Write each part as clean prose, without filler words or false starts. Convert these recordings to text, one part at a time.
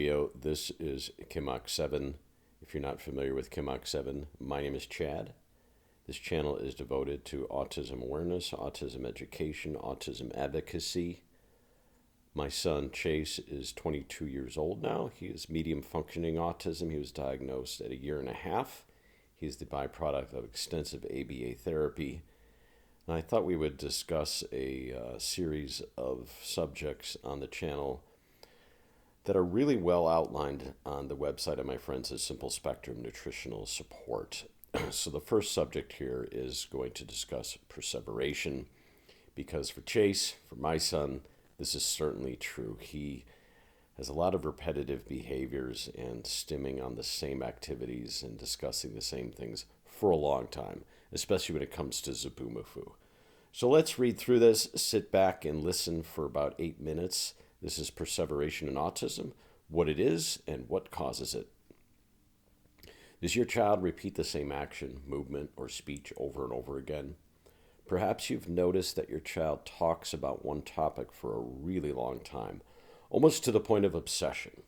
This is Kimok 7. If you're not familiar with Kimok 7, my name is Chad. This channel is devoted to autism awareness, autism education, autism advocacy. My son Chase is 22 years old now. He is medium functioning autism. He was diagnosed at 1.5 years. He is the byproduct of extensive ABA therapy. And I thought we would discuss a series of subjects on the channel that are really well outlined on the website of my friends at Simple Spectrum Nutritional Support. So the first subject here is going to discuss perseveration, because for Chase, for my son, this is certainly true. He has a lot of repetitive behaviors and stimming on the same activities and discussing the same things for a long time, especially when it comes to Zaboomafoo. So let's read through this, sit back and listen for about 8 minutes. This is perseveration in autism, what it is and what causes it. Does your child repeat the same action, movement, or speech over and over again? Perhaps you've noticed that your child talks about one topic for a really long time, almost to the point of obsession.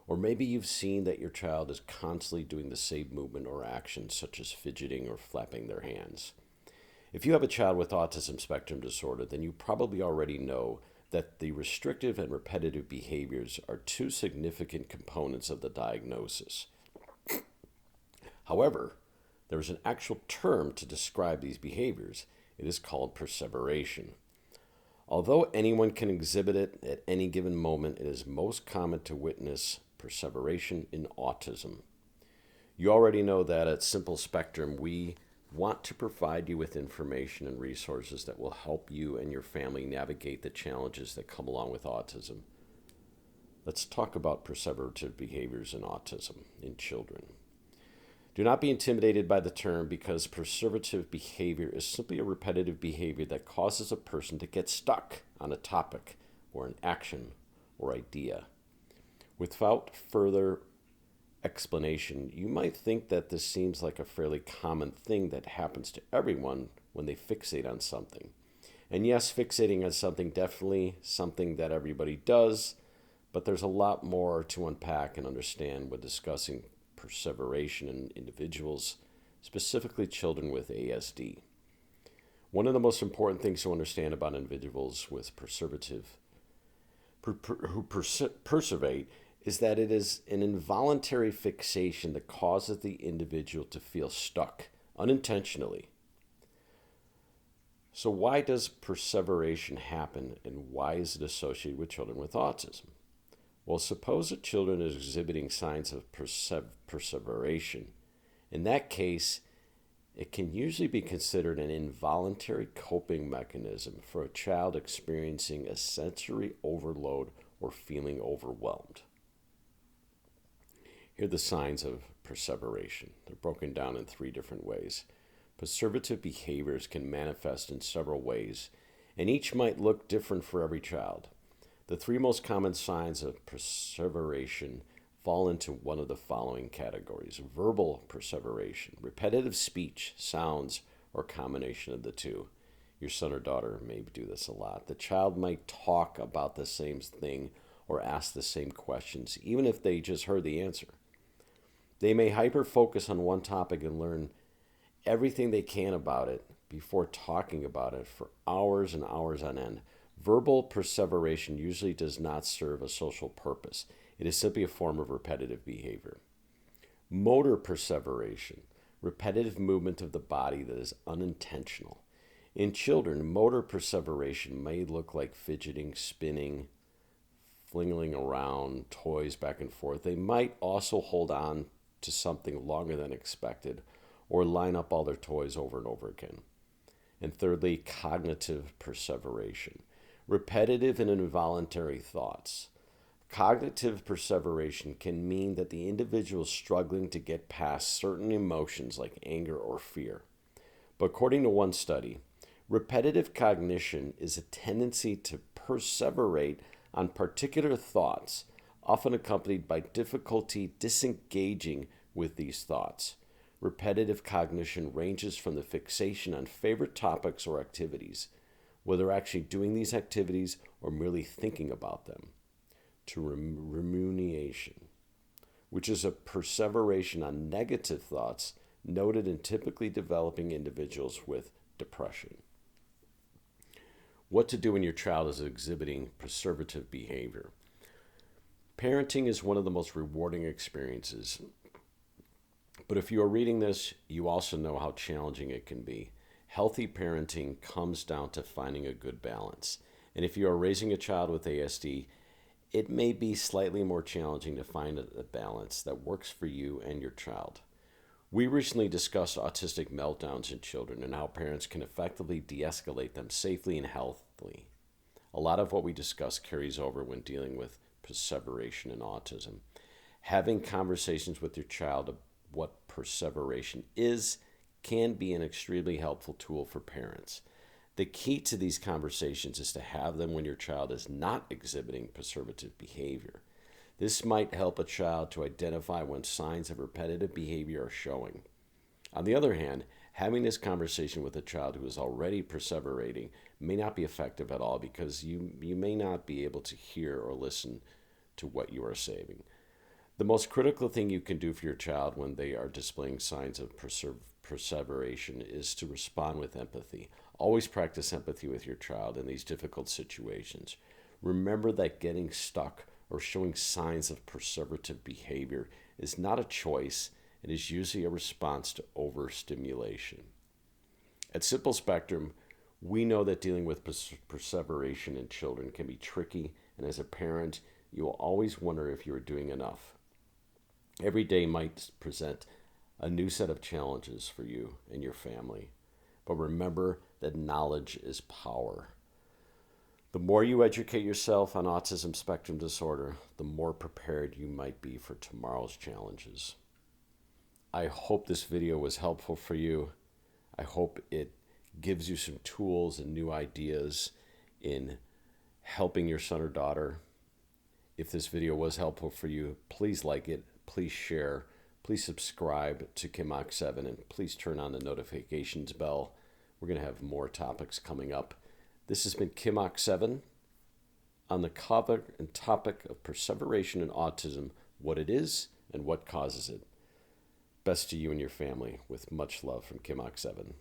Or maybe you've seen that your child is constantly doing the same movement or action, such as fidgeting or flapping their hands. If you have a child with autism spectrum disorder, then you probably already know that the restrictive and repetitive behaviors are two significant components of the diagnosis. However, there is an actual term to describe these behaviors. It is called perseveration. Although anyone can exhibit it at any given moment, it is most common to witness perseveration in autism. You already know that at Simple Spectrum, we want to provide you with information and resources that will help you and your family navigate the challenges that come along with autism. Let's talk about perseverative behaviors in autism in children. Do not be intimidated by the term, because perseverative behavior is simply a repetitive behavior that causes a person to get stuck on a topic or an action or idea. Without further explanation, you might think that this seems like a fairly common thing that happens to everyone when they fixate on something. And yes, fixating on something definitely something that everybody does, but there's a lot more to unpack and understand when discussing perseveration in individuals, specifically children with ASD. One of the most important things to understand about individuals with who perseverate is that it is an involuntary fixation that causes the individual to feel stuck unintentionally. So why does perseveration happen, and why is it associated with children with autism? Well, suppose a child is exhibiting signs of perseveration. In that case, it can usually be considered an involuntary coping mechanism for a child experiencing a sensory overload or feeling overwhelmed. Here are the signs of perseveration. They're broken down in 3 different ways. Perseverative behaviors can manifest in several ways, and each might look different for every child. The 3 most common signs of perseveration fall into one of the following categories: verbal perseveration, repetitive speech, sounds, or combination of the two. Your son or daughter may do this a lot. The child might talk about the same thing or ask the same questions, even if they just heard the answer. They may hyper-focus on one topic and learn everything they can about it before talking about it for hours and hours on end. Verbal perseveration usually does not serve a social purpose. It is simply a form of repetitive behavior. Motor perseveration, repetitive movement of the body that is unintentional. In children, motor perseveration may look like fidgeting, spinning, flinging around toys back and forth. They might also hold on to something longer than expected, or line up all their toys over and over again. And thirdly, cognitive perseveration, repetitive and involuntary thoughts. Cognitive perseveration can mean that the individual is struggling to get past certain emotions like anger or fear. But according to one study, repetitive cognition is a tendency to perseverate on particular thoughts, often accompanied by difficulty disengaging with these thoughts. Repetitive cognition ranges from the fixation on favorite topics or activities, whether actually doing these activities or merely thinking about them. to rumination, which is a perseveration on negative thoughts noted in typically developing individuals with depression. What to do when your child is exhibiting perseverative behavior. Parenting is one of the most rewarding experiences, but if you are reading this, you also know how challenging it can be. Healthy parenting comes down to finding a good balance. And if you are raising a child with ASD, it may be slightly more challenging to find a balance that works for you and your child. We recently discussed autistic meltdowns in children and how parents can effectively de-escalate them safely and healthily. A lot of what we discussed carries over when dealing with perseveration and autism. Having conversations with your child about what perseveration is can be an extremely helpful tool for parents. The key to these conversations is to have them when your child is not exhibiting perseverative behavior. This might help a child to identify when signs of repetitive behavior are showing. On the other hand, having this conversation with a child who is already perseverating may not be effective at all because you may not be able to hear or listen to what you are saying. The most critical thing you can do for your child when they are displaying signs of perseveration is to respond with empathy. Always practice empathy with your child in these difficult situations. Remember that getting stuck or showing signs of perseverative behavior is not a choice. It is usually a response to overstimulation. At Simple Spectrum, we know that dealing with perseveration in children can be tricky, and as a parent, you will always wonder if you are doing enough. Every day might present a new set of challenges for you and your family, but remember that knowledge is power. The more you educate yourself on autism spectrum disorder, the more prepared you might be for tomorrow's challenges. I hope this video was helpful for you. I hope it gives you some tools and new ideas in helping your son or daughter. If this video was helpful for you, please like it, please share, please subscribe to Kimok 7, and please turn on the notifications bell. We're going to have more topics coming up. This has been Kimok 7 on the cover and topic of perseveration and autism, what it is and what causes it. Best to you and your family, with much love from Kimok 7.